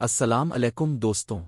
السلام علیکم دوستوں۔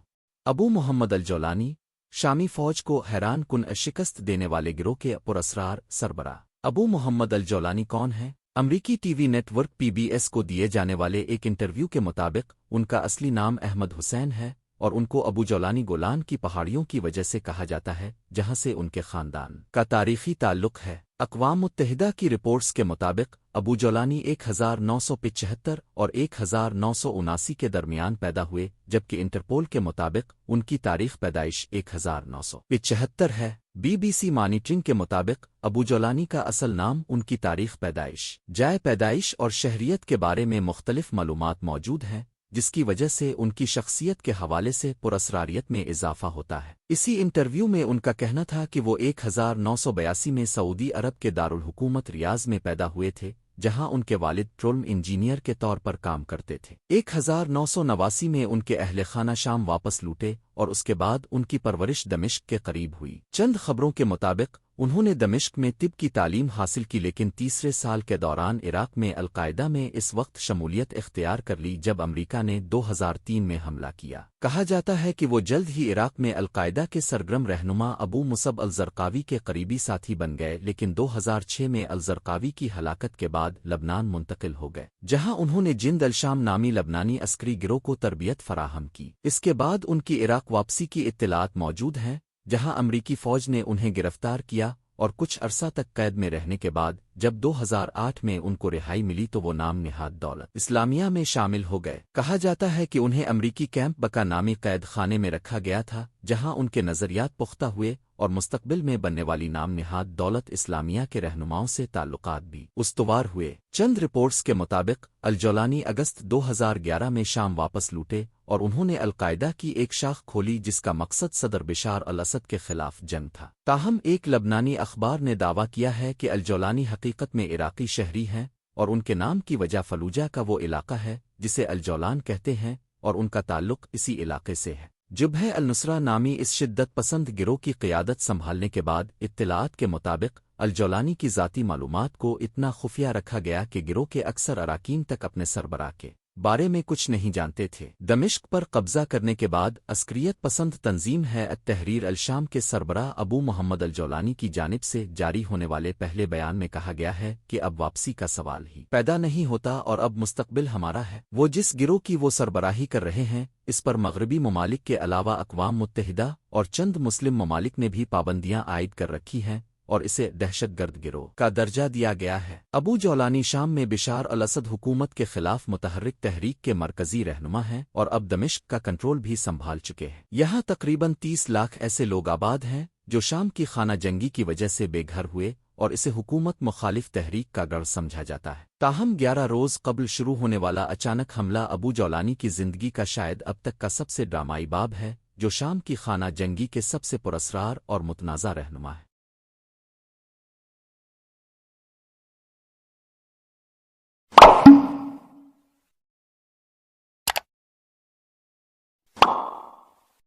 ابو محمد الجولانی شامی فوج کو حیران کن شکست دینے والے گروہ کے پراسرار سربراہ۔ ابو محمد الجولانی کون ہے؟ امریکی TV network PBS کو دیے جانے والے ایک انٹرویو کے مطابق ان کا اصلی نام احمد حسین ہے اور ان کو ابو جولانی گولان کی پہاڑیوں کی وجہ سے کہا جاتا ہے، جہاں سے ان کے خاندان کا تاریخی تعلق ہے۔ اقوام متحدہ کی رپورٹس کے مطابق ابو جولانی 1975 اور 1979 کے درمیان پیدا ہوئے، جبکہ انٹرپول کے مطابق ان کی تاریخ پیدائش 1975 ہے۔ BBC مانیٹرنگ کے مطابق ابو جولانی کا اصل نام، ان کی تاریخ پیدائش، جائے پیدائش اور شہریت کے بارے میں مختلف معلومات موجود ہیں، جس کی وجہ سے ان کی شخصیت کے حوالے سے پراسراریت میں اضافہ ہوتا ہے۔ اسی انٹرویو میں ان کا کہنا تھا کہ وہ 1982 میں سعودی عرب کے دارالحکومت ریاض میں پیدا ہوئے تھے، جہاں ان کے والد پیٹرولیم انجینئر کے طور پر کام کرتے تھے۔ 1989 میں ان کے اہل خانہ شام واپس لوٹے اور اس کے بعد ان کی پرورش دمشق کے قریب ہوئی۔ چند خبروں کے مطابق انہوں نے دمشق میں طب کی تعلیم حاصل کی، لیکن تیسرے سال کے دوران عراق میں القاعدہ میں اس وقت شمولیت اختیار کر لی جب امریکہ نے 2003 میں حملہ کیا۔ کہا جاتا ہے کہ وہ جلد ہی عراق میں القاعدہ کے سرگرم رہنما ابو مصعب الزرقاوی کے قریبی ساتھی بن گئے، لیکن 2006 میں الزرقاوی کی ہلاکت کے بعد لبنان منتقل ہو گئے، جہاں انہوں نے جند الشام نامی لبنانی عسکری گروہ کو تربیت فراہم کی۔ اس کے بعد ان کی عراق واپسی کی اطلاعات موجود ہیں، جہاں امریکی فوج نے انہیں گرفتار کیا اور کچھ عرصہ تک قید میں رہنے کے بعد جب 2008 میں ان کو رہائی ملی تو وہ نام نہاد دولت اسلامیہ میں شامل ہو گئے۔ کہا جاتا ہے کہ انہیں امریکی کیمپ بکا نامی قید خانے میں رکھا گیا تھا، جہاں ان کے نظریات پختہ ہوئے اور مستقبل میں بننے والی نام نہاد دولت اسلامیہ کے رہنماؤں سے تعلقات بھی استوار ہوئے۔ چند رپورٹس کے مطابق الجولانی اگست 2011 میں شام واپس لوٹے اور انہوں نے القاعدہ کی ایک شاخ کھولی جس کا مقصد صدر بشار الاسد کے خلاف جنگ تھا۔ تاہم ایک لبنانی اخبار نے دعویٰ کیا ہے کہ الجولانی حقیقت میں عراقی شہری ہیں اور ان کے نام کی وجہ فلوجہ کا وہ علاقہ ہے جسے الجولان کہتے ہیں، اور ان کا تعلق اسی علاقے سے ہے۔ جبہہ النصرہ نامی اس شدت پسند گروہ کی قیادت سنبھالنے کے بعد اطلاعات کے مطابق الجولانی کی ذاتی معلومات کو اتنا خفیہ رکھا گیا کہ گروہ کے اکثر اراکین تک اپنے سربراہ کے بارے میں کچھ نہیں جانتے تھے۔ دمشق پر قبضہ کرنے کے بعد عسکریت پسند تنظیم ہیئت تحریر الشام کے سربراہ ابو محمد الجولانی کی جانب سے جاری ہونے والے پہلے بیان میں کہا گیا ہے کہ اب واپسی کا سوال ہی پیدا نہیں ہوتا اور اب مستقبل ہمارا ہے۔ وہ جس گروہ کی وہ سربراہی کر رہے ہیں، اس پر مغربی ممالک کے علاوہ اقوام متحدہ اور چند مسلم ممالک نے بھی پابندیاں عائد کر رکھی ہیں اور اسے دہشت گرد گروہ کا درجہ دیا گیا ہے۔ ابو جولانی شام میں بشار الاسد حکومت کے خلاف متحرک تحریک کے مرکزی رہنما ہیں اور اب دمشق کا کنٹرول بھی سنبھال چکے ہیں۔ یہاں تقریباً 30 لاکھ ایسے لوگ آباد ہیں جو شام کی خانہ جنگی کی وجہ سے بے گھر ہوئے اور اسے حکومت مخالف تحریک کا گڑھ سمجھا جاتا ہے۔ تاہم 11 روز قبل شروع ہونے والا اچانک حملہ ابو جولانی کی زندگی کا شاید اب تک کا سب سے ڈرامائی باب ہے، جو شام کی خانہ جنگی کے سب سے پراسرار اور متنازع رہنما ہے۔